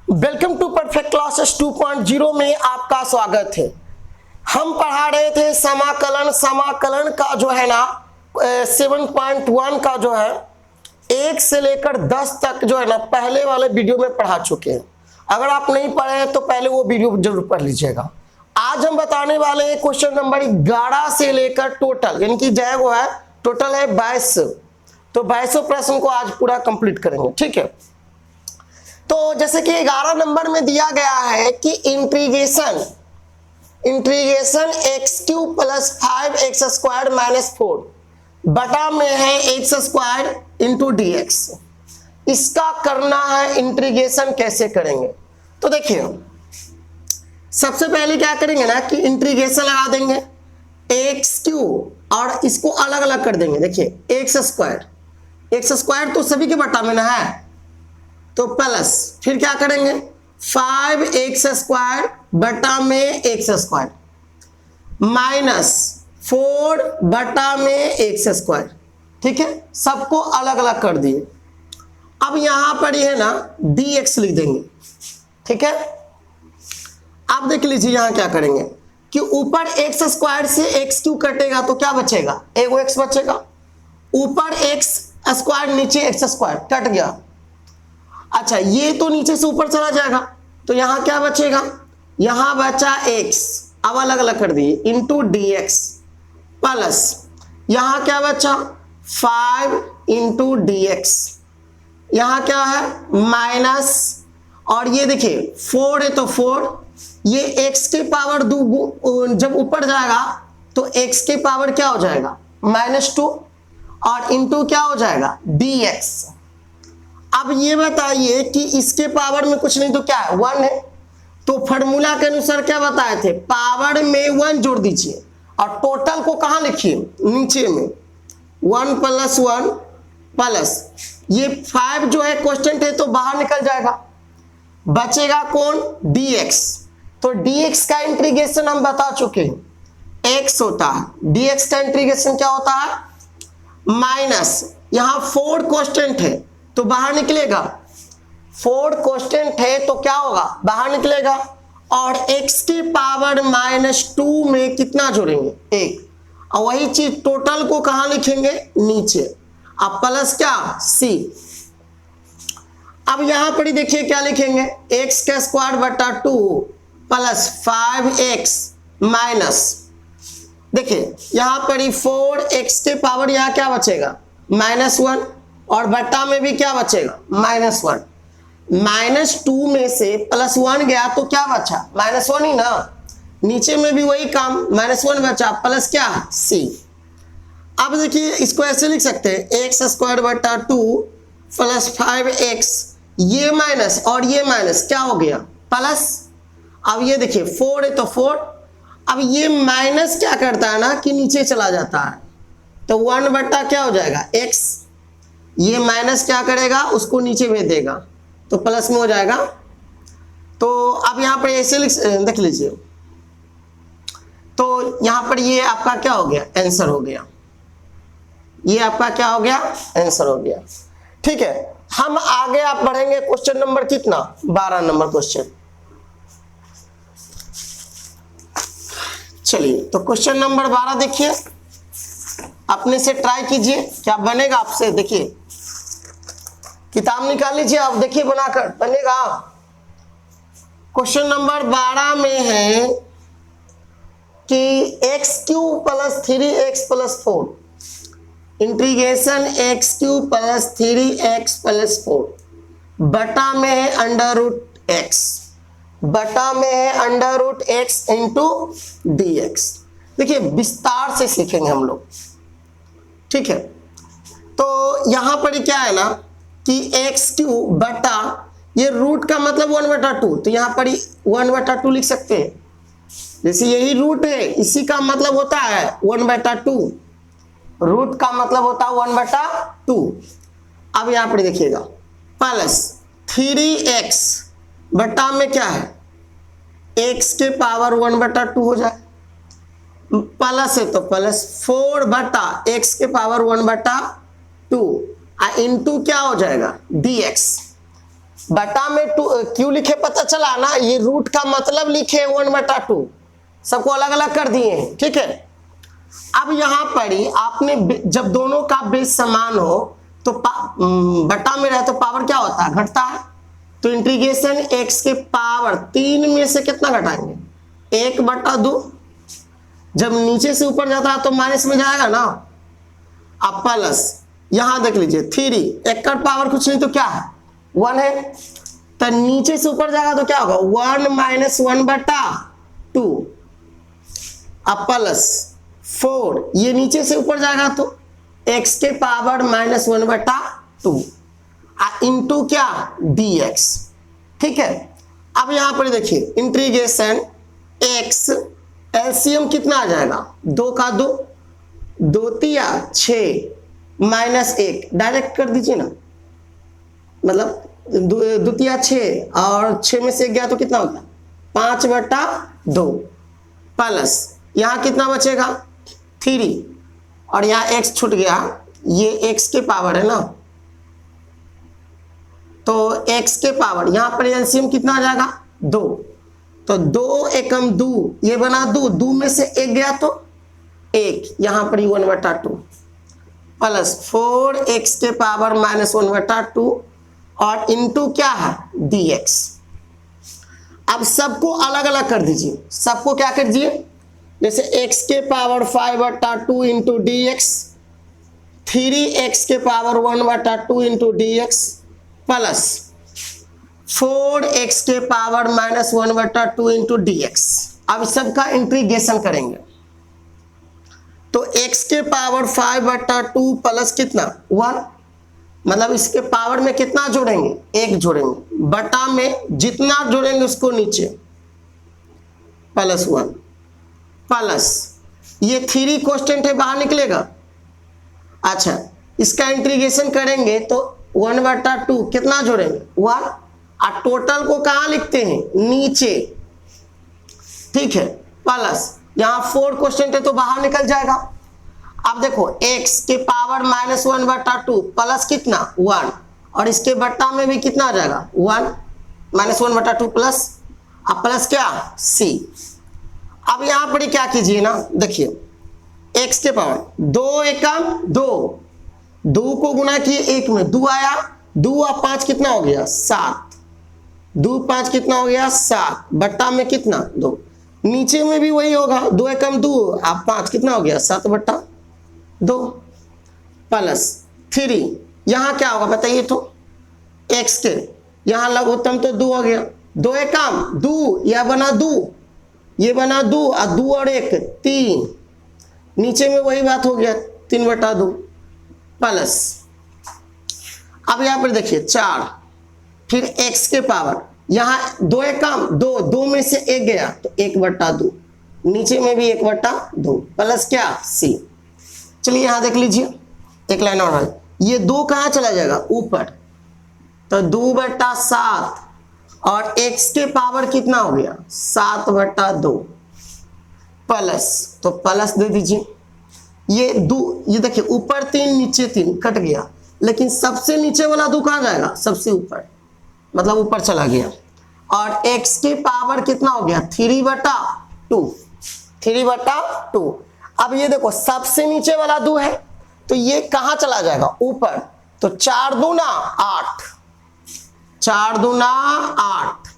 Welcome to perfect classes 2.0 में आपका स्वागत है। हम पढ़ा रहे थे समाकलन का जो है ना 7.1 का जो है 1 से लेकर 10 तक जो है ना पहले वाले वीडियो में पढ़ा चुके हैं। अगर आप नहीं पढ़े हैं तो पहले वो वीडियो जरूर पढ़ लीजिएगा। आज हम बताने वाले हैं क्वेश्चन नंबर 11 से लेकर टोटल यानी कि जो वो है टोटल है 22। तो 22 प्रश्न को आज पूरा कंप्लीट करेंगे, ठीक है। तो जैसे कि 11 नंबर में दिया गया है कि integration x cube plus 5x square minus 4 बटा में है x square into d x. इसका करना है, इंटीग्रेशन कैसे करेंगे। तो देखिए सबसे पहले क्या करेंगे ना कि इंटीग्रेशन लगा देंगे एक्स क्यूब और इसको अलग अलग कर देंगे। देखिए एक्स स्क्वायर तो सभी के बटा में ना है, तो प्लस फिर क्या करेंगे 5x स्क्वायर बटा में एक्स स्क्वायर माइनस 4 बटा में एक्स स्क्वायर, ठीक है। सबको अलग अलग कर दिए। अब यहां पर ही है ना dx लिख देंगे, ठीक है। आप देख लीजिए यहां क्या करेंगे कि ऊपर एक्स स्क्वायर से एक्स क्यूब कटेगा तो क्या बचेगा, एगो एक्स बचेगा। ऊपर एक्स स्क्वायर नीचे एक्स स्क्वायर कट गया। अच्छा ये तो नीचे से ऊपर चला जाएगा तो यहां क्या बचेगा, यहां बचा x, अब अलग अलग कर दिए इंटू डी एक्स प्लस यहां क्या बचा 5 इंटू डी एक्स, यहां क्या है माइनस, और ये देखिए 4 है तो 4, ये x के पावर जब ऊपर जाएगा तो x के पावर क्या हो जाएगा -2 और इंटू क्या हो जाएगा dx। अब ये बताइए कि इसके पावर में कुछ नहीं तो क्या है 1 है, तो फॉर्मूला के अनुसार क्या बताए थे, पावर में 1 जोड़ दीजिए और टोटल को कहां लिखिए नीचे में 1 + 1 प्लस ये 5 जो है कांस्टेंट है तो बाहर निकल जाएगा, बचेगा कौन dx। तो dx का इंटीग्रेशन हम बता चुके हैं x होता है, dx का इंटीग्रेशन क्या होता है माइनस, यहां 4 कांस्टेंट है तो बाहर निकलेगा, 4 कांस्टेंट है तो क्या होगा बाहर निकलेगा, और x की पावर -2 में कितना जोड़ेंगे 1, और वही चीज टोटल को कहां लिखेंगे नीचे, अब प्लस क्या c। अब यहां पर ही देखिए क्या लिखेंगे x का स्क्वायर बटा 2 प्लस 5x माइनस, देखिए यहां पर ही 4x के पावर यहां क्या बचेगा -1 और बट्टा में भी क्या बचेगा -1, -2 में से +1 गया तो क्या बचा -1 ही ना, नीचे में भी वही काम -1 बचा प्लस क्या c। अब देखिए इसको ऐसे लिख सकते हैं एक्स स्क्वायर बटा 2 प्लस 5x, ये माइनस और ये माइनस क्या हो गया प्लस। अब ये देखिए 4 है तो 4, अब ये माइनस क्या करता है ना कि नीचे चला जाता है तो 1 बटा क्या हो जाएगा x, ये माइनस क्या करेगा उसको नीचे भेज देगा तो प्लस में हो जाएगा। तो अब यहां पर ऐसे देख लीजिए, तो यहां पर ये आपका क्या हो गया आंसर हो गया, ये आपका क्या हो गया आंसर हो गया, ठीक है। हम आगे आप बढ़ेंगे क्वेश्चन नंबर कितना 12 नंबर क्वेश्चन। चलिए तो क्वेश्चन नंबर 12 देखिए, अपने से ट्राई कीजिए क्या बनेगा आपसे। देखिए किताब निकाल लीजिए, आप देखिए बनाकर बनेगा। क्वेश्चन नंबर 12 में है कि x cube plus 3x plus 4 integration x cube plus 3x plus 4 बटा में है √x, बटा में है √x इंटू dx। देखिए विस्तार से सीखेंगे हम लोग, ठीक है। तो यहां पर क्या है ना कि एक्स क्यूब बटा ये रूट का मतलब 1/2, तो यहां पर 1/2 लिख सकते हैं, जैसे यही रूट है इसी का मतलब होता है 1/2, रूट का मतलब होता है 1/2। अब यहां पर देखिएगा प्लस 3x बटा में क्या है x के पावर 1/2 हो जाए, प्लस है तो प्लस 4 बटा x के पावर 1/2 इंटू क्या हो जाएगा dx। बटा में टू क्यों लिखे पता चला ना, ये रूट का मतलब लिखे 1/2, सबको अलग अलग कर दिए हैं, ठीक है। अब यहां पर ही आपने जब दोनों का बेस समान हो तो बटा में रहे तो पावर क्या होता है, घटता है। तो इंटीग्रेशन x के पावर 3 में से कितना घटाएंगे, 1/2। जब नीचे से ऊपर जाता है तो माइनस में जाएगा ना, अब प्लस यहां देख लीजिए 3, एक का पावर कुछ नहीं तो क्या है 1 है, तो नीचे से ऊपर जाएगा तो क्या होगा 1 - 1/2, अब प्लस 4, ये नीचे से ऊपर जाएगा तो x के पावर -1/2 इंटू क्या dx, ठीक है। अब यहां पर देखिए इंटीग्रेशन x एलसीएम कितना आ जाएगा, 2 का 2, 2 तिया 6 -1 डायरेक्ट कर दीजिए ना, मतलब 2 तिया 6 और 6 में से 1 गया तो कितना होगा 5/2 प्लस यहां कितना बचेगा 3 और यहां x छूट गया, ये x के पावर है ना, तो x के पावर यहां पर एलसीएम कितना आ जाएगा 2, तो 2 एकम 2 ये बना 2 में से 1 गया तो 1, यहां पर 1/2 प्लस 4x के पावर -1/2 और इंटू क्या है dx। अब सबको अलग अलग कर दीजिए, सबको क्या कर दीजिए, जैसे x के पावर 5/2 इंटू dx, 3x के power 1/2 into dx plus 4x के पावर -1/2 इंटू dx। अब सबका इंटीग्रेशन करेंगे तो x के पावर 5/2 प्लस कितना 1, मतलब इसके पावर में कितना जोड़ेंगे 1 जोड़ेंगे, बटा में जितना जोड़ेंगे उसको नीचे +1 प्लस ये 3 कांस्टेंट है बाहर निकलेगा। अच्छा इसका इंटीग्रेशन करेंगे तो 1/2 कितना जोड़ेंगे 1, और टोटल को कहां लिखते हैं नीचे, ठीक है, प्लस यहां 4 कांस्टेंट है तो बाहर निकल जाएगा। अब देखो x के पावर -1/2 प्लस कितना 1 और इसके बट्टा में भी कितना आ जाएगा 1 -1/2 प्लस, अब प्लस क्या c। अब यहां पर क्या कीजिए ना, देखिए x के पावर 2 एकम 2 को गुना किए 1 में 2 आया, 2 और 5 कितना हो गया 7, 2 5 कितना हो गया 7, बट्टा में कितना 2, नीचे में भी वही होगा 2 एकम 2 आप 5 कितना हो गया 7/2 प्लस 3, यहां क्या होगा बताइए तो x के यहां लघुत्तम तो 2 हो गया, 2 एकम 2 यह बना 2, ये बना 2 और 2 और 1 3, नीचे में वही बात हो गया 3/2 प्लस, अब यहां पर देखिए 4, फिर x के पावर यहां 2 एकम 2 में से 1 गया तो 1/2, नीचे में भी 1/2 प्लस क्या c। चलिए यहां देख लीजिए एक लाइन और है, ये 2 कहां चला जाएगा ऊपर, तो 2/7 और x के पावर कितना हो गया 7/2 प्लस, तो प्लस दे दीजिए, ये 2 ये देखिए ऊपर 3 नीचे 3 कट गया, लेकिन सबसे नीचे वाला 2 कहां जाएगा सबसे ऊपर, मतलब ऊपर चला गया, और x के पावर कितना हो गया 3/2। अब ये देखो सबसे नीचे वाला 2 है तो ये कहां चला जाएगा ऊपर, तो 4 दूना 8, 4 दूना 8।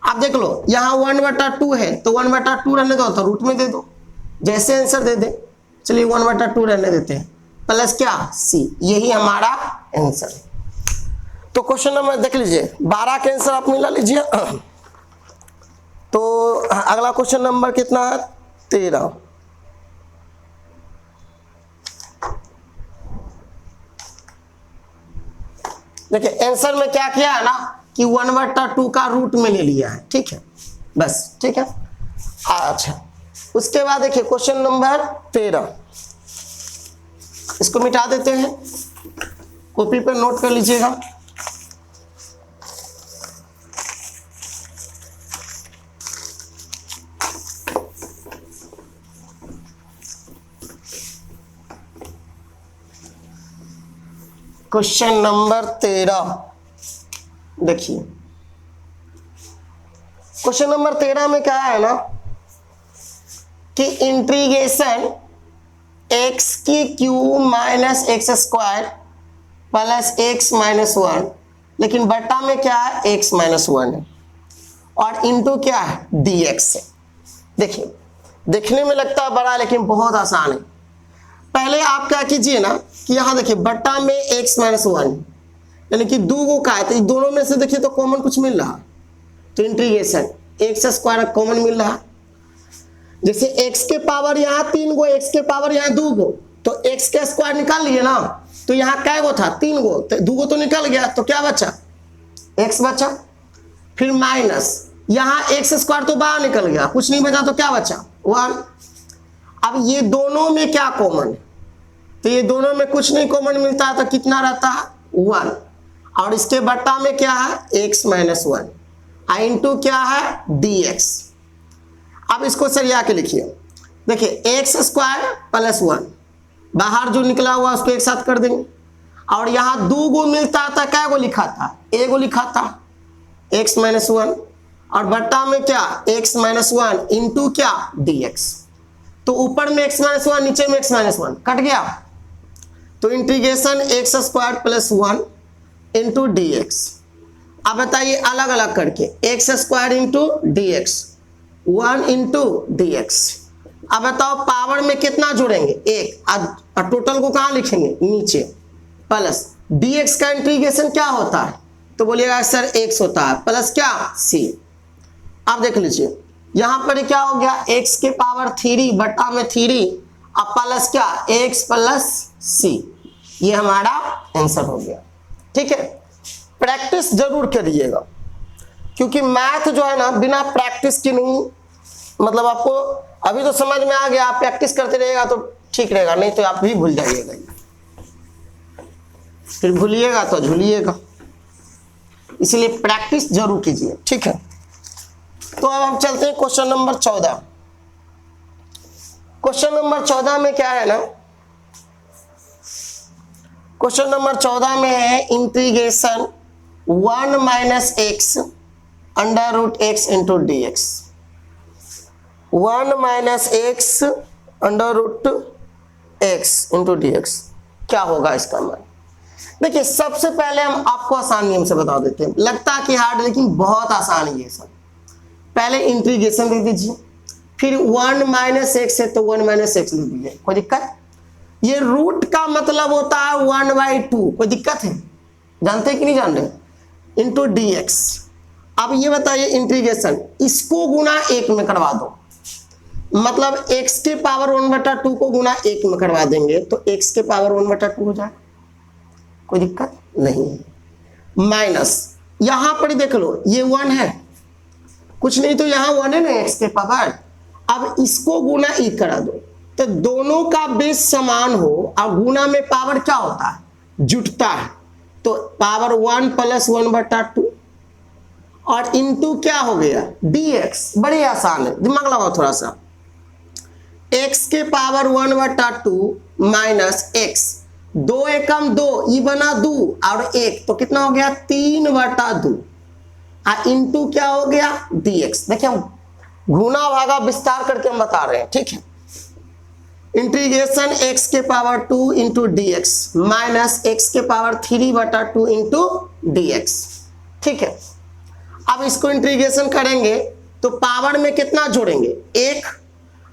अब देख लो यहां 1/2 है तो 1/2 रहने दो, तो रूट में दे दो, जैसे आंसर दे दे। चलिए 1/2 रहने देते हैं, प्लस क्या c, यही हमारा आंसर। तो क्वेश्चन नंबर देख लीजिए 12 का आंसर आप मिला लीजिए। तो अगला क्वेश्चन नंबर कितना है 13। देखिए आंसर में क्या किया है ना कि 1/2 का रूट में ले लिया है, ठीक है, बस ठीक है। अच्छा उसके बाद देखिए क्वेश्चन नंबर 13, इसको मिटा देते हैं, कॉपी पर नोट कर लीजिएगा। क्वेश्चन नंबर 13 देखिए क्वेश्चन नंबर 13 में क्या है ना कि इंटीग्रेशन एक्स की cube minus x square plus x minus 1, लेकिन बटा में क्या है एक्स माइनस 1 है और इंटू क्या है dx है। देखिए देखने में लगता है बड़ा लेकिन बहुत आसान है। पहले आप क्या कीजिए ना कि यहां देखिए बटा में एक्स माइनस 1 यानी कि दो गो का है, तो दोनों में से देखिए तो कॉमन कुछ मिल रहा, तो इंटीग्रेशन एक्स स्क्वायर कॉमन मिल रहा। जैसे एक्स के पावर यहाँ 3 गो, एक्स के पावर यहाँ 2 गो, तो एक्स का स्क्वायर निकाल लिए ना, तो यहाँ क्या गो था 3 गो, तो 2 गो तो निकल गया, तो क्या बचा एक्स बचा। फिर माइनस यहाँ एक्स स्क्वायर तो बाहर निकल गया, कुछ नहीं बचा, तो क्या बचा 1। अब ये दोनों में क्या कॉमन है, तो ये दोनों में कुछ नहीं कॉमन मिलता है, तो कितना रहता है 1, और इसके बट्टा में क्या है एक्स माइनस 1 इंटू क्या है dx। अब इसको सरिया के लिखिए, देखिए एक्स स्क्वायर प्लस 1, बाहर जो निकला हुआ उसको एक साथ कर देंगे, और यहाँ 2 गो मिलता था, क्या गो लिखा था ए गो लिखा था एक्स माइनस 1, और बट्टा में क्या एक्स माइनस 1 इंटू क्या dx। तो ऊपर में एक्स माइनस 1 नीचे में एक्स माइनस 1 कट गया, तो integration x square plus 1 into dx। अब बताइए अलग अलग करके x square into dx 1 into dx। अब बताओ पावर में कितना जोड़ेंगे 1, और टोटल को कहाँ लिखेंगे नीचे, प्लस dx का इंटीग्रेशन क्या होता है, तो बोलिएगा सर x होता है प्लस क्या c। अब देख लीजिए यहां पर क्या हो गया x के पावर 3 बटा में 3 अब प्लस क्या x प्लस c, ये हमारा आंसर हो गया। ठीक है, प्रैक्टिस जरूर करिएगा, क्योंकि मैथ जो है ना बिना प्रैक्टिस के नहीं, मतलब आपको अभी तो समझ में आ गया, आप प्रैक्टिस करते रहेगा तो ठीक रहेगा, नहीं तो आप भी भूल जाइएगा, फिर भूलिएगा तो झूलिएगा, इसलिए प्रैक्टिस जरूर कीजिए। ठीक है, तो अब हम चलते हैं क्वेश्चन नंबर 14। क्वेश्चन नंबर 14 में क्या है ना, क्वेश्चन नंबर 14 में है integration 1 minus x under root x into d x. 1 minus x under root x into d x, क्या होगा इसका मान। देखिए सबसे पहले हम आपको आसान नियम से बता देते हैं, लगता है कि हार्ड लेकिन बहुत आसान है ये सब। पहले इंटीग्रेशन लिख दीजिए, फिर 1 माइनस एक्स है तो 1 माइनस एक्स लिख दीजिए, कोई दिक्कत। ये रूट का मतलब होता है 1/2, कोई दिक्कत है, जानते हैं कि नहीं जान रहे, इंटू डी एक्स। अब ये बताइए इंटीग्रेशन इसको गुना 1 में करवा दो, मतलब x के पावर 1/2 को गुना 1 में करवा देंगे तो x के पावर 1/2 हो जाए, कोई दिक्कत नहीं है। माइनस यहां पर देख लो ये 1 है, कुछ नहीं तो यहाँ 1 है ना x के पावर, अब इसको गुना 1 करा दो, तो दोनों का बेस समान हो और गुना में पावर क्या होता है जुटता है, तो पावर 1 प्लस 1/2 और इंटू क्या हो गया dx। बड़ी आसान है, दिमाग लगाओ थोड़ा सा। x के पावर 1/2 माइनस x, 2 एकम 2 ई बना 2 और 1 तो कितना हो गया 3/2 इंटू क्या हो गया dx। देखिए हम गुना भागा विस्तार करके हम बता रहे हैं। ठीक है, इंटीग्रेशन x के power 2 into dx minus x के पावर 3/2 इंटू dx। ठीक है, अब इसको इंटीग्रेशन करेंगे तो पावर में कितना जोड़ेंगे 1,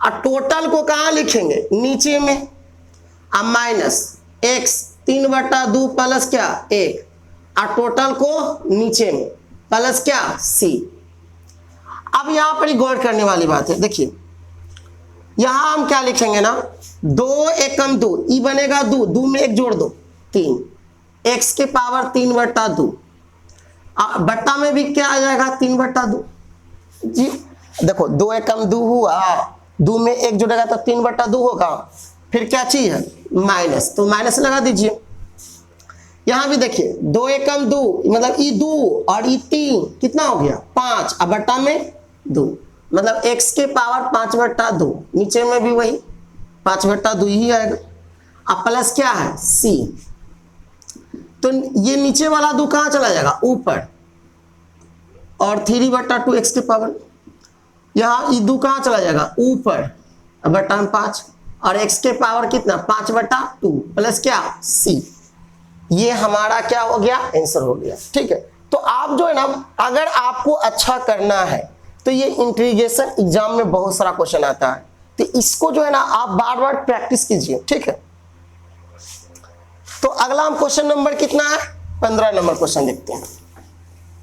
और टोटल को कहाँ लिखेंगे नीचे में, अब माइनस x 3/2 प्लस क्या 1, और टोटल को नीचे में प्लस क्या c। अब यहां पर गौर करने वाली बात है, देखिए यहां हम क्या लिखेंगे ना 2 एकम 2 ई बनेगा 2, 2 में 1 जोड़ दो 3, x के पावर 3/2 बट्टा में भी क्या आ जाएगा 3/2 जी। देखो 2 एकम 2 हुआ, 2 में 1 जोड़ेगा तो 3/2 होगा, फिर क्या चीज है माइनस, तो माइनस लगा दीजिए। यहां भी देखिए 2 एकम 2 मतलब ई 2 और ई 3 कितना हो गया 5, अब बट्टा में 2 मतलब x के पावर 5/2, नीचे में भी वही 5/2 ही आएगा, अब प्लस क्या है c, तो ये नीचे वाला 2 कहां चला जाएगा ऊपर, और 3/2 x के पावर, यहाँ ई 2 कहाँ चला जाएगा ऊपर बटा में 5 और x के पावर कितना 5/2 प्लस क्या c। ये हमारा क्या हो गया आंसर हो गया। ठीक है, तो आप जो है ना अगर आपको अच्छा करना है तो ये इंटीग्रेशन एग्जाम में बहुत सारा क्वेश्चन आता है, तो इसको जो है ना आप बार बार प्रैक्टिस कीजिए। ठीक है, तो अगला हम क्वेश्चन नंबर कितना है 15 नंबर क्वेश्चन देखते हैं।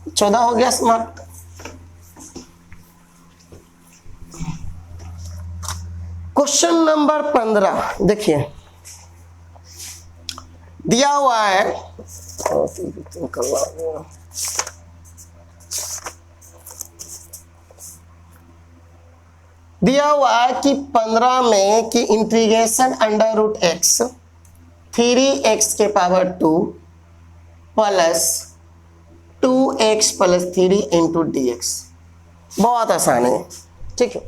14 हो गया समाप्त। क्वेश्चन नंबर 15 देखिए, दिया हुआ है कि 15 में कि integration under root x 3x के power 2 plus 2x plus 3 into dx। बहुत आसान है। ठीक है,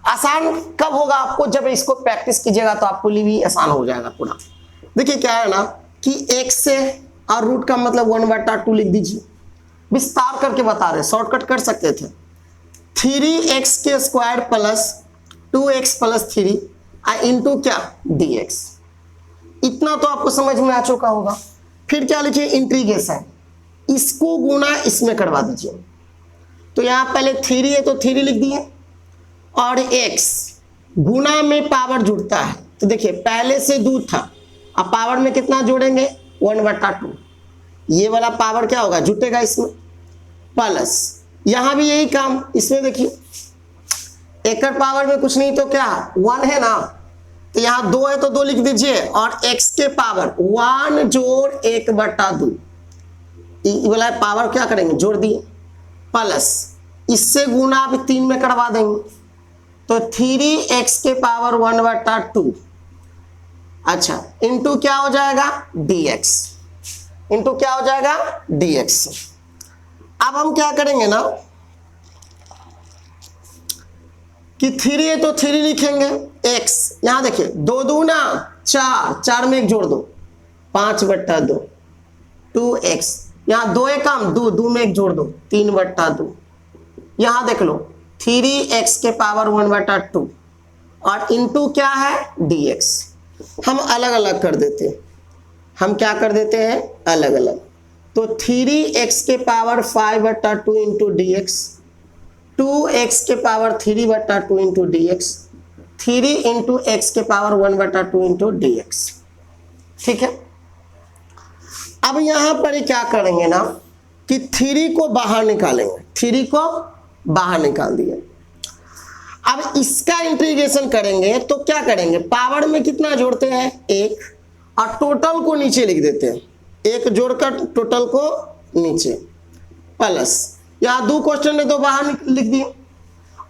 आसान कब होगा आपको जब इसको प्रैक्टिस कीजिएगा तो आपको लिए भी आसान हो जाएगा पूरा। देखिए क्या है ना कि x से और रूट का मतलब 1/2 लिख दीजिए, विस्तार करके बता रहे, शॉर्टकट कर सकते थे। 3x के square plus 2x plus 3 into क्या dx। इतना तो आपको समझ में आ चुका होगा। फिर क्या लिखिए इंटीग्रेशन, इसको गुना इसमें करवा दीजिए। तो यहां पहले 3 है तो 3 लिख दिए और x गुना में पावर जुड़ता है, तो देखिए पहले से 2 था, अब पावर में कितना जोड़ेंगे 1/2। ये वाला पावर क्या होगा जुटेगा इसमें, प्लस यहां भी यही काम, इसमें देखिए एक पावर में कुछ नहीं तो क्या 1 है ना, तो यहां 2 है तो 2 लिख दीजिए और x के पावर 1 जोड़ 1/2 ये वाला पावर क्या करेंगे जोड़ दिए, प्लस इससे गुना भी 3 में करवा देंगे तो 3x के पावर 1/2। अच्छा इंटू क्या हो जाएगा dx, इंटू क्या हो जाएगा dx। अब हम क्या करेंगे ना कि 3 है तो 3 लिखेंगे, x यहां देखिए 2 दूना 4, 4 में 1 जोड़ दो 5/2 2x, यहां 2 है कम 2, 2 में 1 जोड़ दो 3/2। यहां देख लो 3x के पावर 1/2 और इंटू क्या है dx। हम अलग अलग कर देते हैं, हम क्या कर देते हैं अलग अलग, तो 3x के पावर 5/2 इंटू dx, 2x के power 3/2 into dx, 3 into x के पावर 1/2 इंटू dx। ठीक है, अब यहां पर क्या करेंगे ना कि 3 को बाहर निकालेंगे, 3 को बाहर निकाल दिए। अब इसका इंटीग्रेशन करेंगे तो क्या करेंगे, पावर में कितना जोड़ते हैं 1 और टोटल को नीचे लिख देते हैं, 1 जोड़कर टोटल को नीचे, प्लस यहां 2 क्वेश्चन है तो बाहर लिख दिए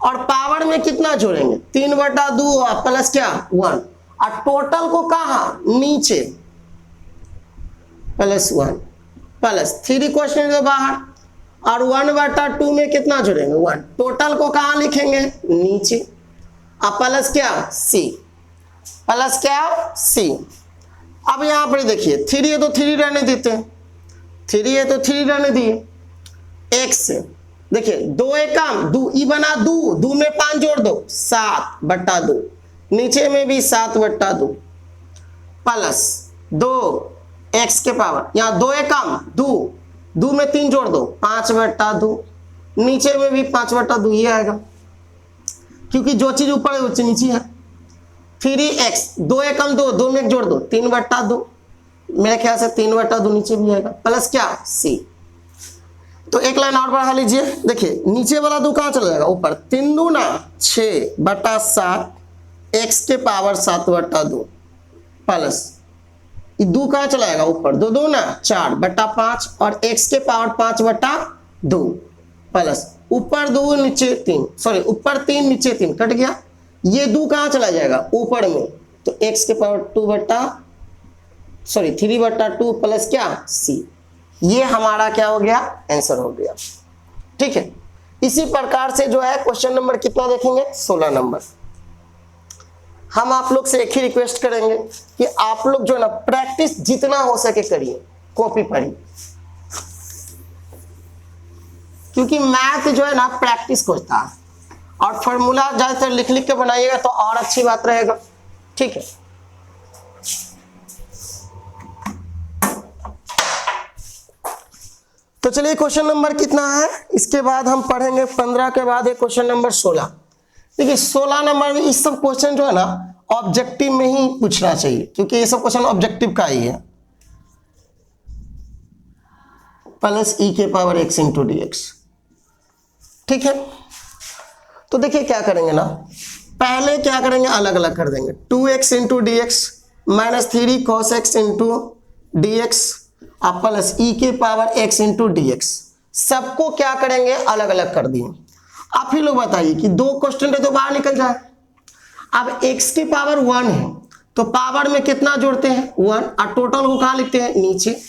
और पावर में कितना जोड़ेंगे 3/2 प्लस क्या 1 और टोटल को कहां नीचे प्लस 1 प्लस 3 क्वेश्चन है तो बाहर और 1/2 में कितना जोड़ेंगे 1, टोटल को कहां लिखेंगे नीचे और प्लस क्या c, प्लस क्या c। अब यहां पर देखिए 3 है तो 3 रहने देते हैं, 3 है तो 3 रहने दिए। x देखिए 2 है कम 2 ई बना 2 में 5 जोड़ दो 7/2, नीचे में भी 7/2 प्लस 2 x के पावर यहां 2 है कम 2 में 3 जोड़ दो 5/2, नीचे में भी 5/2 ये आएगा क्योंकि जो चीज ऊपर है वो चीज नीचे है। 3x 2 है कम 2 में 1 जोड़ दो 3/2, मेरे ख्याल से 3/2 नीचे भी आएगा प्लस क्या c। तो एक लाइन और बढ़ा लीजिए, देखिए नीचे वाला 2 कहां चला जाएगा ऊपर, 3 दूना 6/7 x के पावर 7/2 प्लस 2 कहां चला जाएगा ऊपर 2 दूना 4/5 और x के पावर 5/2 प्लस ऊपर 2 नीचे 3, सॉरी ऊपर 3 नीचे 3 कट गया, ये 2 कहां चला जाएगा ऊपर में, तो x के पावर 3/2 प्लस क्या c। ये हमारा क्या हो गया आंसर हो गया। ठीक है, इसी प्रकार से जो है क्वेश्चन नंबर कितना देखेंगे 16 नंबर। हम आप लोग से एक ही रिक्वेस्ट करेंगे कि आप लोग जो है ना प्रैक्टिस जितना हो सके करिए, कॉपी पढ़िए, क्योंकि मैथ जो है ना प्रैक्टिस खोजता है, और फॉर्मूला ज्यादातर लिख लिख के बनाइएगा तो और अच्छी बात रहेगा। ठीक है, तो चलिए क्वेश्चन नंबर कितना है, इसके बाद हम पढ़ेंगे 15 के बाद एक क्वेश्चन नंबर 16। देखिए 16 नंबर में इस सब क्वेश्चन जो है ना ऑब्जेक्टिव में ही पूछना चाहिए, क्योंकि ये सब क्वेश्चन ऑब्जेक्टिव का ही है। प्लस ई के power x into d x. ठीक है, तो देखिए क्या करेंगे ना, पहले क्या करेंगे, अलग अलग कर देंगे। 2x into d x minus 3 cos x into d x अब प्लस ई के power x into d x, सबको क्या करेंगे अलग अलग कर दिए। आप ही लोग बताइए कि दो क्वेश्चन है तो बाहर निकल जाए। अब x की पावर 1 है तो पावर में कितना जोड़ते हैं 1, और टोटल को कहाँ लिखते हैं नीचे,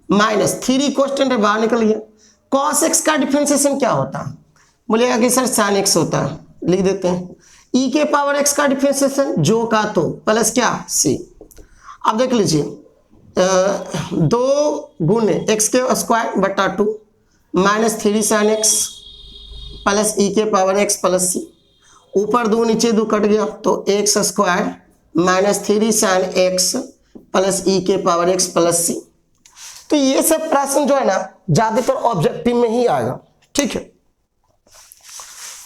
माइनस 3 क्वेश्चन है बाहर निकल गया। cos x का डिफरेंशिएशन क्या होता है, बोलिएगा कि सर sin x होता है, लिख देते हैं। e के पावर x का डिफरेंशिएशन जो का तो प्लस क्या c। अब देख लीजिए 2 गुने x के स्क्वायर बटा 2 minus 3 sin x plus e के पावर x प्लस सी, ऊपर 2 नीचे 2 कट गया तो x square minus 3 sin x plus e के पावर x प्लस सी। तो ये सब प्रश्न जो है ना ज्यादातर ऑब्जेक्टिव में ही आएगा। ठीक है,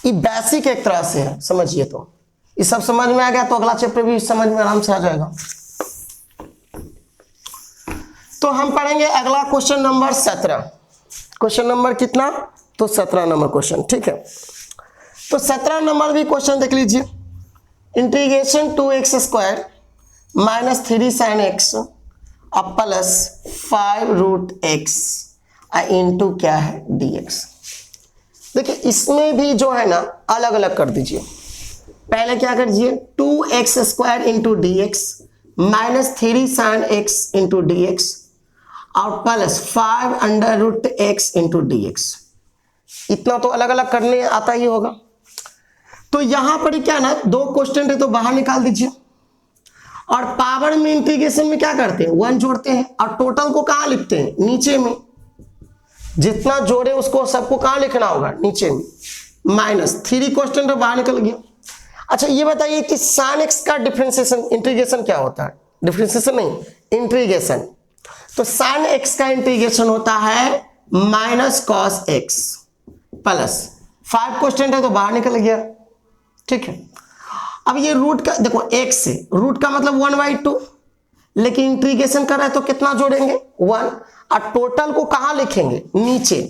ये बेसिक एक तरह से है, समझिए। तो ये सब समझ में आ गया तो अगला चैप्टर भी समझ में आराम से आ जाएगा। तो हम पढ़ेंगे अगला क्वेश्चन नंबर 17। क्वेश्चन नंबर कितना, तो 17 नंबर क्वेश्चन। ठीक है, तो 17 नंबर भी क्वेश्चन देख लीजिए। Integration 2x square minus 3 sin x अब प्लस 5 रूट एक्स इंटू क्या है dx। देखिए इसमें भी जो है ना अलग अलग कर दीजिए। पहले क्या कर दीजिए 2x square into d x minus 3 sin x into d x और plus 5 under root x into d x. इतना तो अलग अलग करने आता ही होगा। तो यहां पर क्या ना दो क्वेश्चन है तो बाहर निकाल दीजिए, और पावर में इंटीग्रेशन में क्या करते हैं 1 जोड़ते हैं, और टोटल को कहां लिखते हैं नीचे में, जितना जोड़े उसको सबको कहां लिखना होगा नीचे में, माइनस 3 क्वेश्चन तो बाहर निकल गया। अच्छा ये बताइए कि sin x का डिफरेंशिएशन इंटीग्रेशन क्या होता है, डिफरेंशिएशन नहीं इंटीग्रेशन। तो sin x का इंटीग्रेशन होता है minus cos x plus 5 question है तो बाहर निकल गया। ठीक है, अब ये रूट का देखो x से रूट का मतलब 1/2, लेकिन इंटीग्रेशन कर रहा है तो कितना जोड़ेंगे 1, और टोटल को कहां लिखेंगे नीचे,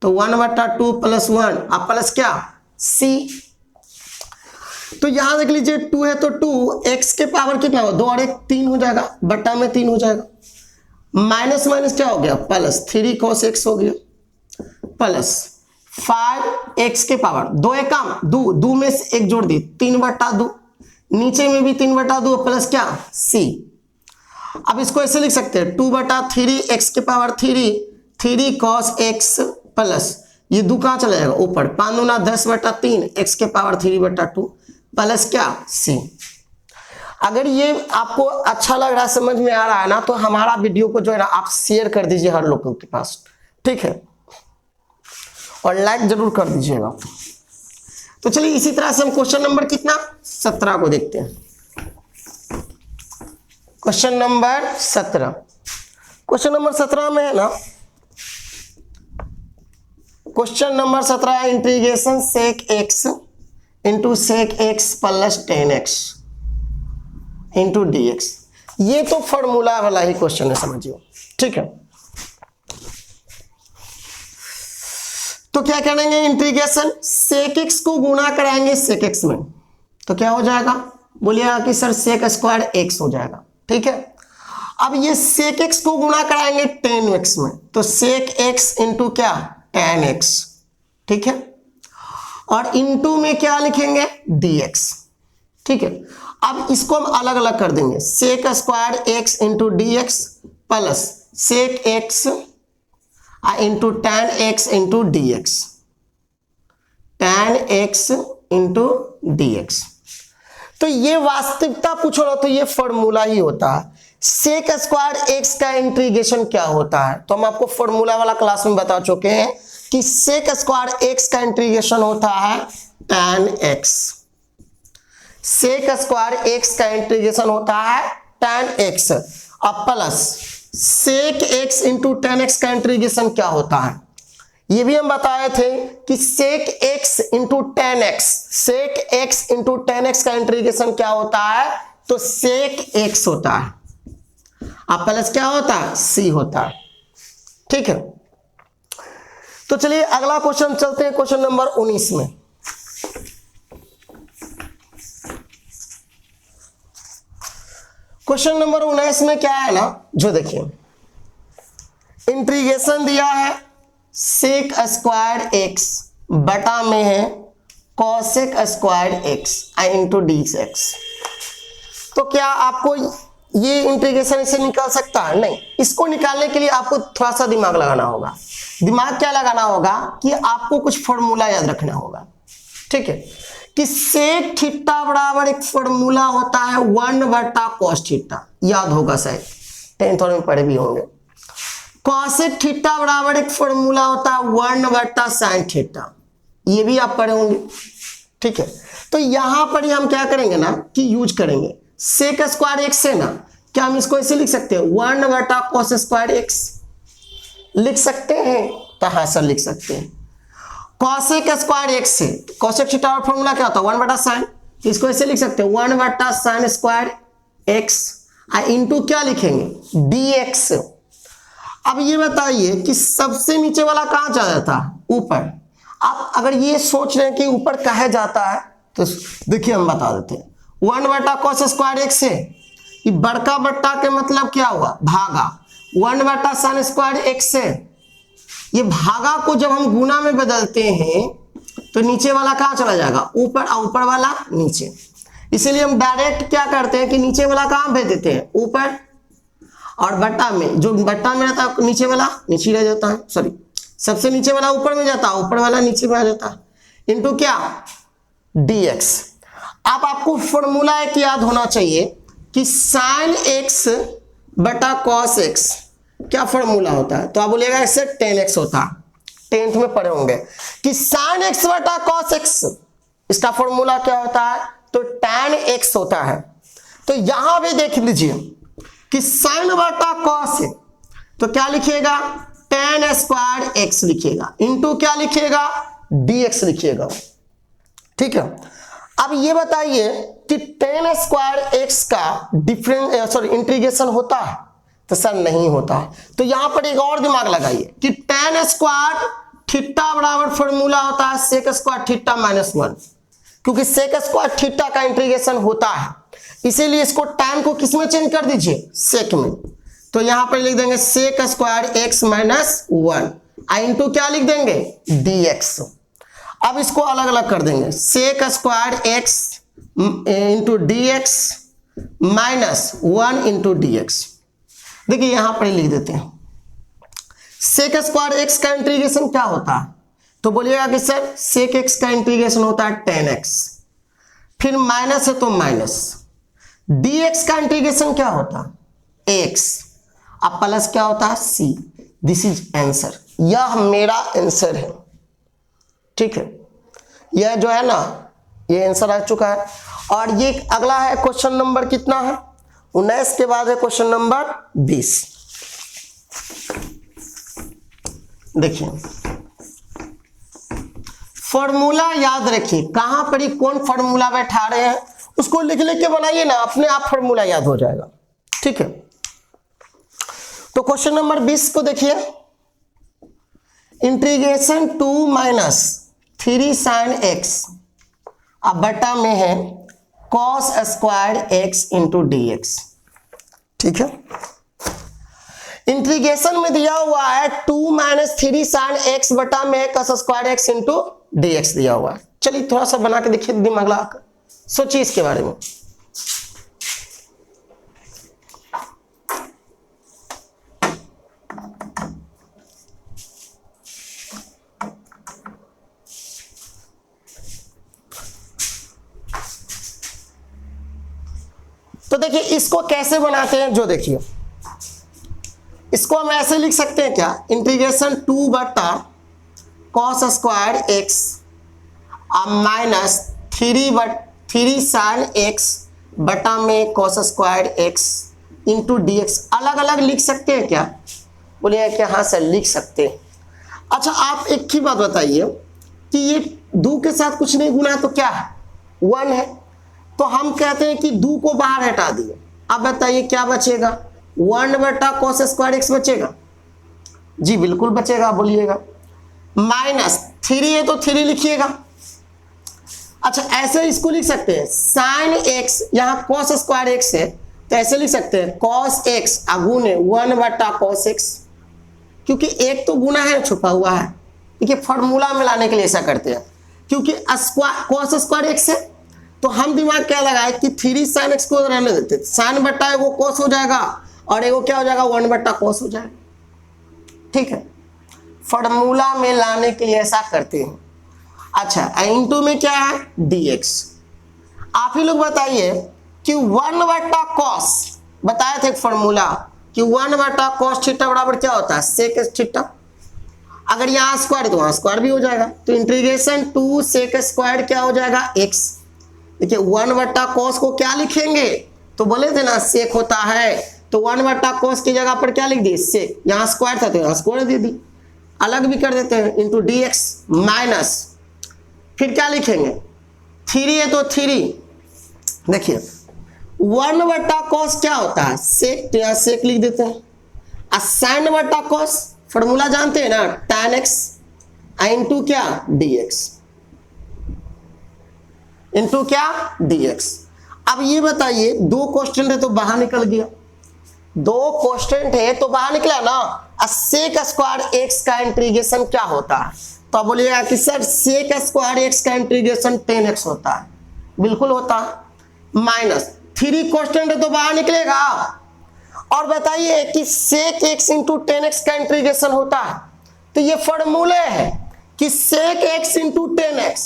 तो 1/2 प्लस 1 अब प्लस क्या c। तो यहां देख लीजिए 2 है तो 2 x के पावर कितना हो 2 और 1 3 हो जाएगा, बट्टा में 3 हो जाएगा, माइनस माइनस क्या हो गया प्लस 3 cos x हो गया, प्लस 5x के पावर 2 एक काम 2 में से 1 जोड़ दी 3/2, नीचे में भी 3/2 प्लस क्या c। अब इसको ऐसे लिख सकते हैं 2/3 x के पावर 3 cos x प्लस ये 2 कहां चला जाएगा ऊपर 5 दूना 10/3 x के पावर 3/2 प्लस क्या c। अगर ये आपको अच्छा लग रहा है समझ में आ रहा है ना तो हमारा वीडियो को जो है ना आप शेयर कर दीजिए हर लोगों के पास। ठीक है, और लाइक जरूर कर दीजिएगा। तो चलिए इसी तरह से हम क्वेश्चन नंबर कितना 17 को देखते हैं। क्वेश्चन नंबर 17, क्वेश्चन नंबर 17 में है ना question number 17 integration sec x into sec x plus 10x into dx। ये तो फॉर्मूला वाला ही क्वेश्चन है समझिए। ठीक है, तो क्या करेंगे इंटीग्रेशन sec x को गुणा कराएंगे sec x में तो क्या हो जाएगा, बोलिएगा कि सर sec स्क्वायर x हो जाएगा। ठीक है, अब ये sec x को गुणा कराएंगे 10x में तो sec x इंटू क्या 10x। ठीक है, और इंटू में क्या लिखेंगे dx। ठीक है, अब इसको हम अलग अलग कर देंगे sec square x into dx plus sec x into tan x into dx, tan x into dx। तो ये वास्तविकता पूछो ना तो ये फॉर्मूला ही होता है। sec स्क्वायर x का इंटीग्रेशन क्या होता है तो हम आपको फॉर्मूला वाला क्लास में बता चुके हैं कि सेक स्क्वायर एक्स का इंटीग्रेशन होता है tan x। Sec square x का इंटीग्रेशन होता है tan x। अब plus sec x into tan x का इंटीग्रेशन क्या होता है, ये भी हम बताए थे कि sec x into tan x, sec x into tan x का इंटीग्रेशन क्या होता है, तो सेक x होता है। अब प्लस क्या होता है, c होता है। ठीक है, तो चलिए अगला क्वेश्चन चलते हैं, क्वेश्चन नंबर 19 में। क्वेश्चन नंबर 19 में क्या है ना, जो देखिए इंटीग्रेशन दिया है सेक स्क्वायर एक्स बटा में है cosec square x into d x. तो क्या आपको ये इंटीग्रेशन इसे निकाल सकता है? नहीं। इसको निकालने के लिए आपको थोड़ा सा दिमाग लगाना होगा। दिमाग क्या लगाना होगा कि आपको कुछ फॉर्मूला याद रखना होगा। ठीक है, कि सेक थीटा बराबर एक फॉर्मूला होता है 1 बटा कॉस थीटा, याद होगा शायद 10th में पढ़े भी होंगे। कॉसेक थीटा बराबर एक फॉर्मूला होता है 1 बटा साइन थीटा, ये भी आप पढ़े होंगे। ठीक है, तो यहां पर ही हम क्या करेंगे ना कि यूज करेंगे सेक स्क्वायर एक्स है ना, क्या हम इसको ऐसे लिख सकते हैं 1 बटा कॉस स्क्वायर एक्स लिख सकते हैं? तो हाँ सर लिख सकते हैं। कॉसेक स्क्वायर एक्स से कॉसेक थीटा का फॉर्मूला क्या होता है 1 बटा साइन, इसको ऐसे लिख सकते हैं 1 बटा साइन स्क्वायर एक्स इंटू क्या लिखेंगे dx। अब ये बताइए कि सबसे नीचे वाला कहां चला जाता है, ऊपर। आप अगर ये सोच रहे हैं कि ऊपर कहा जाता है तो देखिए हम बता देते हैं 1 बटा कॉस स्क्वायर एक्स है, ये बड़का बट्टा के मतलब क्या हुआ भागा, 1 बटा साइन स्क्वायर एक्स है, ये भागा को जब हम गुना में बदलते हैं तो नीचे वाला कहां चला जाएगा ऊपर और ऊपर वाला नीचे। इसीलिए हम डायरेक्ट क्या करते हैं कि नीचे वाला कहां भेज देते हैं ऊपर, और बट्टा में जो बट्टा में रहता है नीचे वाला नीचे रह जाता है, सॉरी सबसे नीचे वाला ऊपर में जाता है, ऊपर वाला नीचे में आ जाता है इंटू क्या dx। अब आपको फॉर्मूला एक याद होना चाहिए कि साइन एक्स बटा कॉस एक्स क्या फॉर्मूला होता है, तो आप बोलिएगा इससे tan x होता है, 10th में पढ़े होंगे कि साइन एक्स बटा कॉस एक्स, इसका फॉर्मूला क्या होता है तो tan x होता है। तो यहां भी देख लीजिए कि साइन बटा कॉस है तो क्या लिखिएगा tan स्क्वायर x लिखिएगा इंटू क्या लिखिएगा dx लिखिएगा। ठीक है, अब ये बताइए कि tan स्क्वायर x का डिफरेंस इंटीग्रेशन होता है, तो सर नहीं होता है। तो यहां पर एक और दिमाग लगाइए कि tan स्क्वायर थीटा बराबर फॉर्मूला होता है सेक स्क्वायर थीटा माइनस 1, क्योंकि सेक स्क्वायर थीटा का इंटीग्रेशन होता है, इसीलिए इसको tan को किसमें चेंज कर दीजिए सेक में। तो यहां पर लिख देंगे sec square x minus 1 into क्या लिख देंगे dx। अब इसको अलग अलग कर देंगे sec square x into dx minus 1 into dx। देखिए यहां पर लिख देते हैं सेक स्क्वायर x का इंटीग्रेशन क्या होता है, तो बोलिएगा कि सर सेक x का इंटीग्रेशन होता है tan x, फिर माइनस है तो माइनस, dx का इंटीग्रेशन क्या होता है x, अब प्लस क्या होता है c। दिस इज आंसर, यह मेरा आंसर है। ठीक है, यह जो है ना ये आंसर आ चुका है। और ये अगला है क्वेश्चन नंबर कितना है 19 के बाद है क्वेश्चन नंबर 20। देखिए फॉर्मूला याद रखिए, कहां पर ही कौन फॉर्मूला बैठा रहे हैं उसको लिख लिख के बनाइए ना, अपने आप फॉर्मूला याद हो जाएगा। ठीक है, तो क्वेश्चन नंबर 20 को देखिए इंटीग्रेशन 2 माइनस 3 साइन एक्स अब बटा में है cos square x into dx। ठीक है, इंटीग्रेशन में दिया हुआ है 2 माइनस 3 साइन एक्स बटा में cos square x into dx दिया हुआ है। चलिए थोड़ा सा बना के देखिए, दिमाग लगाकर सोचिए इसके बारे में। तो देखिए इसको कैसे बनाते हैं, जो देखिए इसको हम ऐसे लिख सकते हैं क्या इंटीग्रेशन 2 बटा cos square x minus 3 sine x बटा में cos square x into d x. अलग अलग लिख सकते हैं क्या? बोलिए क्या? हाँ सर लिख सकते हैं। अच्छा आप एक ही बात बताइए कि ये 2 के साथ कुछ नहीं गुना है तो क्या है? 1 है। तो हम कहते हैं कि 2 को बाहर हटा दिए। अब बताइए क्या बचेगा? 1 बटा कॉस स्क्वायर एक्स बचेगा। जी बिल्कुल बचेगा, बोलिएगा। माइनस 3 है तो 3 लिखिएगा। अच्छा ऐसे इसको लिख सकते हैं साइन एक्स, यहाँ कॉस स्क्वायर एक्स है तो ऐसे लिख सकते हैं कॉस एक्स गुने 1 बटा कॉस एक्स, क्योंकि एक तो गुना है छुपा हुआ है। देखिए फॉर्मूला में लाने के लिए ऐसा करते हैं, क्योंकि कॉस स्क्वायर एक्स है तो हम दिमाग क्या लगाए कि 3 साइन एक्स को रहने देते, साइन बटा वो कॉस हो जाएगा और एगो क्या हो जाएगा 1 बटा कॉस हो जाएगा। ठीक है, फॉर्मूला में लाने के लिए ऐसा करते हैं। अच्छा इनटू में क्या है? dx। आप ही लोग बताइए कि 1 बटा कॉस, बताए थे फॉर्मूला कि 1 बटा कॉस थीटा बराबर क्या होता है? Sec theta. अगर यहाँ स्क्वायर है तो वहां स्क्वायर भी हो जाएगा, तो इंटीग्रेशन 2 सेक स्क्वायर क्या हो जाएगा? x। देखिए 1 बटा कॉस को क्या लिखेंगे? तो बोले थे ना सेक होता है, तो 1 बटा कॉस की जगह पर क्या लिख दिए? सेक। यहाँ स्क्वायर था तो यहाँ स्क्वायर दे दी, अलग भी कर देते हैं, इंटू dx माइनस फिर क्या लिखेंगे? 3 है तो 3। देखिए 1 बटा कॉस क्या होता है? सेक, तो यहाँ सेक लिख देते हैं। साइन बटा कॉस फॉर्मूला जानते हैं ना, tan x इंटू क्या? dx, इंटू क्या? dx। अब ये बताइए 2 कांस्टेंट है तो बाहर निकल गया, 2 कांस्टेंट है तो बाहर निकला ना। सेक स्क्वायर एक्स का इंटीग्रेशन क्या होता है? तो आप बोलिएगा कि सर सेक स्क्वायर एक्स का इंटीग्रेशन 10x होता है। बिल्कुल होता है। माइनस 3 कांस्टेंट है तो बाहर निकलेगा। और बताइए कि सेक एक्स इंटू 10x का इंटीग्रेशन होता है, तो ये फॉर्मूले है कि sec x into 10x,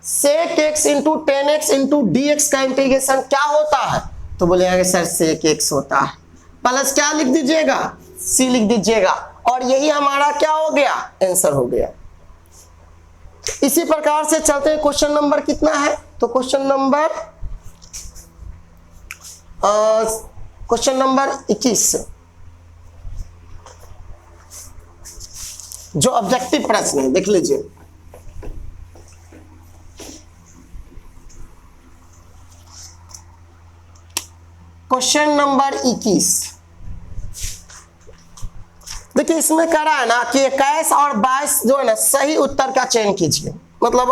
sec x into 10x into dx का इंटीग्रेशन क्या होता है? तो बोलेगा कि सर सेक एक्स होता है। प्लस क्या लिख दीजिएगा? c लिख दीजिएगा, और यही हमारा क्या हो गया? आंसर हो गया। इसी प्रकार से चलते हैं। क्वेश्चन नंबर कितना है? तो क्वेश्चन नंबर 21 जो ऑब्जेक्टिव प्रश्न है, देख लीजिए। क्वेश्चन नंबर 21 देखिए, इसमें कह रहा है ना कि 21 और 22 जो है ना सही उत्तर का चयन कीजिए, मतलब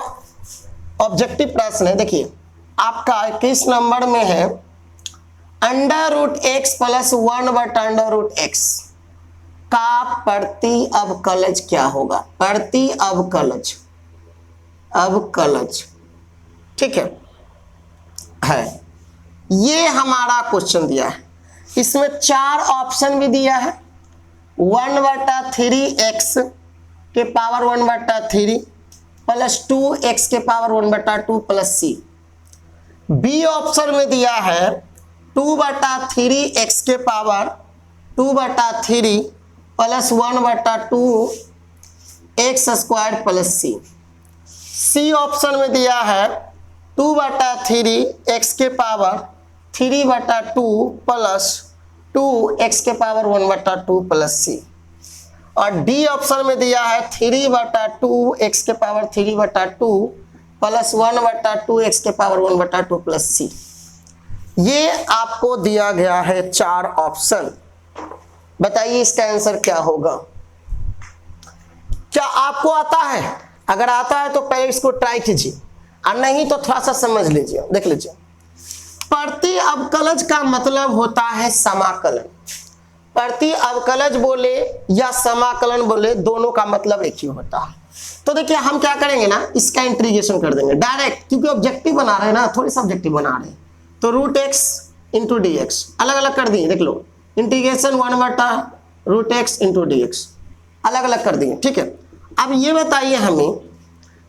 ऑब्जेक्टिव प्रश्न है। देखिए आपका 21 नंबर में है √x प्लस 1 बटा √x का प्रति अवकलज क्या होगा? प्रति अवकलज, अवकलज, ठीक है। ये हमारा क्वेश्चन दिया है। इसमें 4 ऑप्शन भी दिया है। 1 बटा 3x के पावर 1 बटा 3 प्लस 2x के पावर 1 बटा 2 प्लस c। बी ऑप्शन में दिया है 2 बटा 3x के पावर 2 बटा 3 प्लस 1 बटा 2 x square plus c। C option में दिया है 2 बटा 3x के पावर 3 बटा 2 प्लस 2x के पावर 1 बटा 2 प्लस c। और डी ऑप्शन में दिया है 3 बटा 2x के पावर 3 बटा 2 प्लस 1 बटा 2x के पावर 1 बटा 2 प्लस c। ये आपको दिया गया है 4 ऑप्शन। बताइए इसका आंसर क्या होगा? क्या आपको आता है? अगर आता है तो पहले इसको ट्राई कीजिए, और नहीं तो थोड़ा सा समझ लीजिए। देख लीजिए, प्रति अवकलज का मतलब होता है समाकलन। प्रति अवकलज बोले या समाकलन बोले, दोनों का मतलब एक ही होता है। तो देखिए हम क्या करेंगे ना, इसका इंटीग्रेशन कर देंगे डायरेक्ट, क्योंकि ऑब्जेक्टिव बना रहे हैं ना, थोड़ी सा ऑब्जेक्टिव बना रहे हैं। तो √x इंटू dx अलग अलग कर दिए। देख लो, इंटीग्रेशन 1 बटा √x इंटू dx अलग अलग कर दिए, ठीक है। अब ये बताइए हमें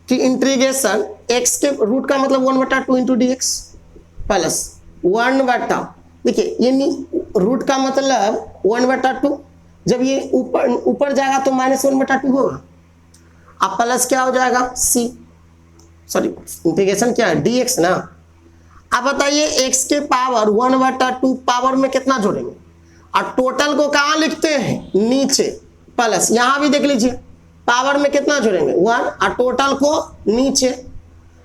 कि इंटीग्रेशन x के रूट का मतलब 1 बटा 2 इंटू dx प्लस 1 बटा, देखिए ये रूट का मतलब 1 बटा 2, जब ये ऊपर जाएगा तो -1 बटा 2 होगा। अब प्लस क्या हो जाएगा c, सॉरी इंटीग्रेशन क्या है dx ना। अब बताइए x के पावर 1/2 पावर में कितना जोड़ेंगे, और टोटल को कहाँ लिखते हैं नीचे, प्लस यहां भी देख लीजिए पावर में कितना जोड़ेंगे 1 और टोटल को नीचे,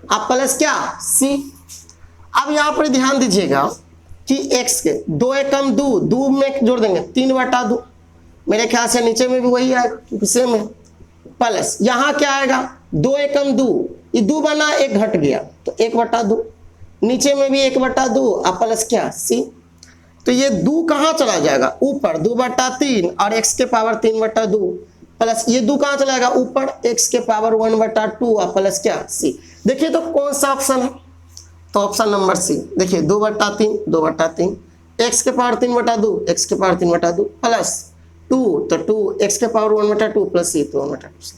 अब प्लस क्या c। अब यहां पर ध्यान दीजिएगा कि x के 2 एकम 2, 2 में जोड़ देंगे 3/2, मेरे ख्याल से नीचे में भी वही आएगा क्योंकि सेम है, प्लस यहां क्या आएगा 2 एकम 2, ये 2 बना 1 घट गया तो 1/2, नीचे में भी 1/2 और प्लस क्या c। तो ये 2 कहां चला जाएगा ऊपर 2/3 और x के पावर 3/2, प्लस ये 2 कहां चला जाएगा ऊपर x के पावर 1/2 और प्लस क्या c। देखिए तो कौन सा ऑप्शन है, तो ऑप्शन नंबर सी। देखिए 2/3 2/3, x के पावर 3/2 x के पावर 3/2 प्लस 2 तो 2 x के पावर 1/2 प्लस c तो 1/2।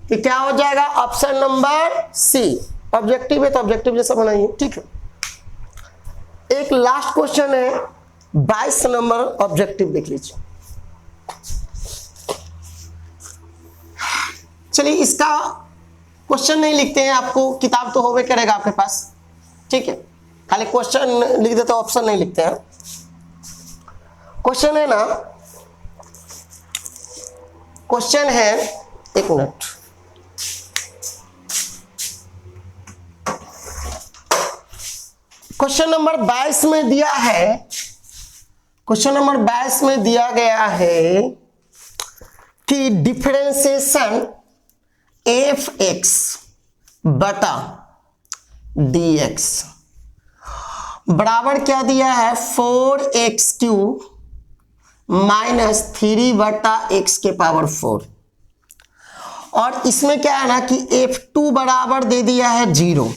तो क्या हो जाएगा ऑप्शन नंबर सी। ऑब्जेक्टिव है तो ऑब्जेक्टिव जैसा बनाइए, ठीक है। एक लास्ट क्वेश्चन है 22 नंबर, ऑब्जेक्टिव देख लीजिए। चलिए इसका क्वेश्चन नहीं लिखते हैं, आपको किताब तो होवे करेगा आपके पास, ठीक है, खाली क्वेश्चन लिख देते, ऑप्शन नहीं लिखते हैं। क्वेश्चन है ना, क्वेश्चन है, एक मिनट, क्वेश्चन नंबर 22 में दिया है, क्वेश्चन नंबर 22 में दिया गया है कि डिफरेंशिएशन f(x) बटा dx बराबर क्या दिया है 4x³ माइनस 3/x के पावर 4, और इसमें क्या है ना कि f2 बराबर दे दिया है 0,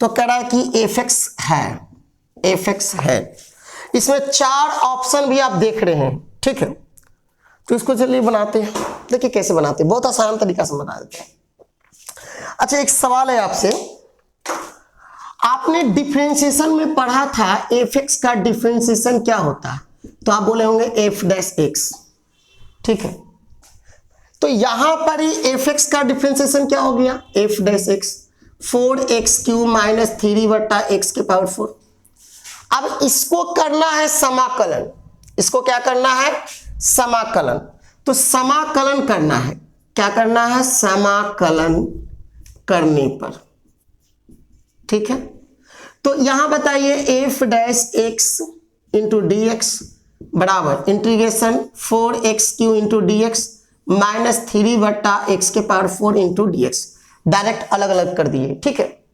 तो कह रहा है कि fx है। इसमें 4 ऑप्शन भी आप देख रहे हैं, ठीक है। तो इसको चलिए बनाते हैं, देखिए कैसे बनाते हैं, बहुत आसान तरीका से बना देते हैं। अच्छा एक सवाल है आपसे, आपने डिफरेंशिएशन में पढ़ा था fx का डिफरेंशिएशन क्या होता है, तो आप बोले होंगे f'(x), ठीक है। तो यहां पर ही fx का डिफरेंशिएशन क्या हो गया f'(x), 4x³ माइनस 3/x के पावर 4। अब इसको करना है समाकलन, इसको क्या करना है समाकलन, तो समाकलन करना है, क्या करना है समाकलन करने पर, ठीक है। तो यहां बताइए f'(x) इंटू dx बराबर integration 4x³ into dx minus 3/x के पावर 4 इंटू dx, डायरेक्ट अलग अलग कर दिए, ठीक है।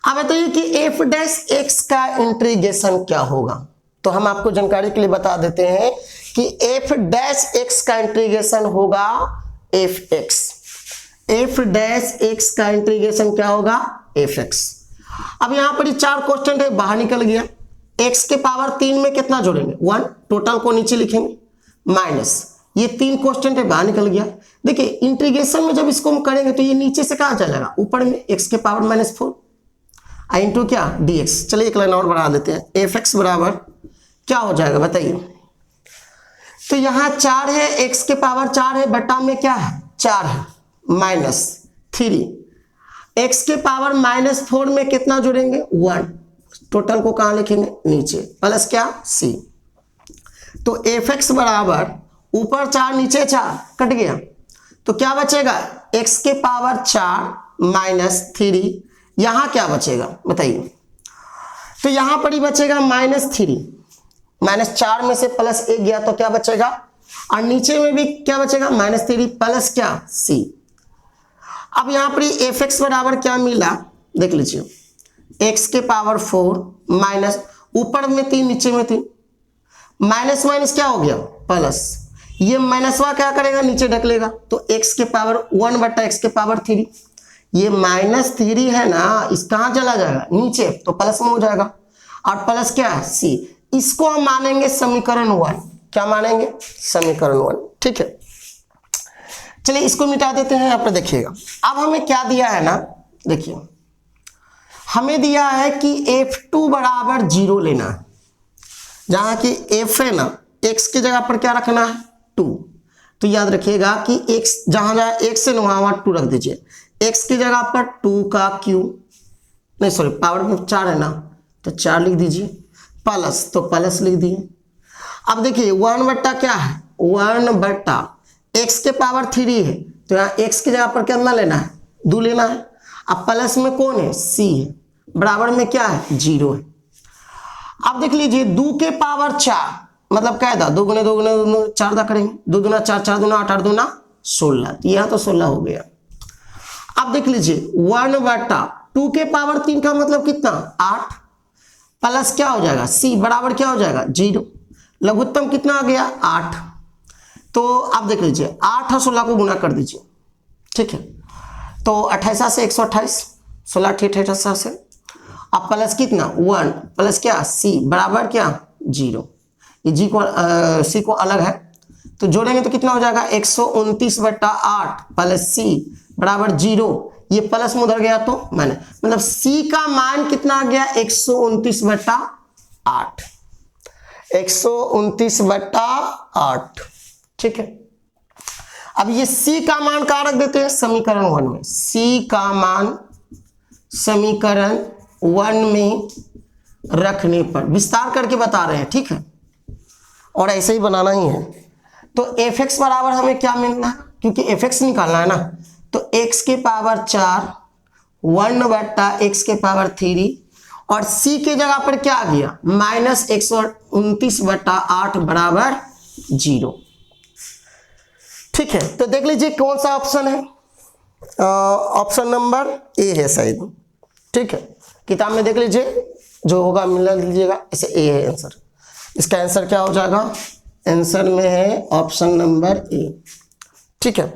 अब बताइए कि f'(x) का इंटीग्रेशन क्या होगा, तो हम आपको जानकारी के लिए बता देते हैं कि f'(x) का इंटीग्रेशन होगा fx, f'(x) का इंटीग्रेशन क्या होगा fx। अब यहां पर 4 क्वेश्चन है, बाहर निकल गया, x के पावर 3 में कितना जोड़ेंगे 1, टोटल को नीचे लिखेंगे, माइनस ये 3 क्वेश्चन है, बाहर निकल गया। देखिए इंटीग्रेशन में जब इसको हम करेंगे तो ये नीचे से कहां चलेगा ऊपर में, x के पावर -4 इंटू क्या dx। चलिए एक लाइन और बढ़ा देते हैं, fx बराबर क्या हो जाएगा बताइए, तो यहां 4 है, x के पावर 4 है, बटा में क्या है 4 है, माइनस 3, x के पावर -4 में कितना जोड़ेंगे 1, टोटल को कहां लिखेंगे नीचे, प्लस क्या c। तो fx बराबर ऊपर 4 नीचे 4 कट गया, तो क्या बचेगा x के पावर 4 माइनस 3, यहां क्या बचेगा बताइए, तो यहां पर ही बचेगा -3, -4 में से +1 गया तो क्या बचेगा, और नीचे में भी क्या बचेगा -3 प्लस क्या c। अब यहां पर fx बराबर क्या मिला देख लीजिए, x के पावर 4 माइनस ऊपर में 3 नीचे में 3, माइनस माइनस क्या हो गया प्लस, ये माइनसवा क्या करेगा नीचे ढकेलेगा, तो x के पावर 1/x के पावर 3, ये -3 है ना, इस कहां चला जाएगा नीचे, तो प्लस में हो जाएगा, और प्लस क्या है c। इसको हम मानेंगे समीकरण 1, क्या मानेंगे समीकरण 1, ठीक है। चलिए इसको मिटा देते हैं, यहाँ पर देखिएगा। अब हमें क्या दिया है ना, देखिए हमें दिया है कि f2 बराबर 0 लेना है, जहां कि f है ना x की जगह पर क्या रखना है 2, तो याद रखिएगा कि x जहां जहां x है वहां 2 रख दीजिए। x की जगह पर 2 का क्यूब, नहीं सॉरी पावर में 4 है ना, तो 4 लिख दीजिए, प्लस तो प्लस लिख दिए। अब देखिए 1 बट्टा क्या है, 1 बट्टा x के पावर 3 है, तो यहाँ x की जगह पर कितना लेना है, 2 लेना है। अब प्लस में कौन है, c है, बराबर में क्या है, 0 है। अब देख लीजिए 2 के पावर 4 मतलब क्या था, 2 गुने 2 गुने 2 4 दा करेंगे, 2 दूना 4, 4 दूना 8, 8 दूना 16, तो यहाँ तो 16 हो गया। अब देख लीजिए 1 बटा 2 के पावर 3 का मतलब कितना, 8, प्लस क्या हो जाएगा c बराबर क्या हो जाएगा, 0, लघुत्तम कितना आ गया, 8। तो आप देख लीजिए 8 और 16 को गुना कर दीजिए, ठीक है, तो 28 से 128, 16 88 से, अब प्लस कितना 1 प्लस क्या c बराबर क्या 0, ये जी को सी को अलग है तो जोड़ेंगे तो कितना हो जाएगा 129 बट्टा 8 प्लस सी बराबर 0, ये प्लस में उधर गया तो मैंने मतलब सी का मान कितना आ गया 129 बट्टा 8, 129 बट्टा 8, ठीक है। अब ये सी का मान कहाँ रख देते हैं, समीकरण 1 में, सी का मान समीकरण 1 में रखने पर विस्तार करके बता रहे हैं, ठीक है, और ऐसे ही बनाना ही है। तो fx बराबर हमें क्या मिलना है, क्योंकि fx निकालना है ना, तो x के पावर 4 1 बट्टा x के पावर 3 और c के जगह पर क्या आ गया माइनस 129 बट्टा 8 बराबर 0, ठीक है। तो देख लीजिए कौन सा ऑप्शन है, ऑप्शन नंबर ए है शायद, ठीक है, किताब में देख लीजिए जो होगा मिला लीजिएगा, इसे ए है आंसर। इसका आंसर क्या हो जाएगा, आंसर में है ऑप्शन नंबर ए, ठीक है।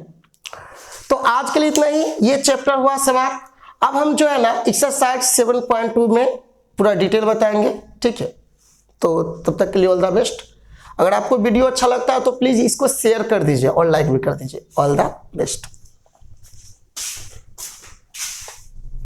तो आज के लिए इतना ही, ये चैप्टर हुआ समाप्त। अब हम जो है ना एक्सरसाइज 7.2 में पूरा डिटेल बताएंगे, ठीक है। तो तब तक के लिए ऑल द बेस्ट। अगर आपको वीडियो अच्छा लगता है तो प्लीज इसको शेयर कर दीजिए और लाइक भी कर दीजिए। All the best.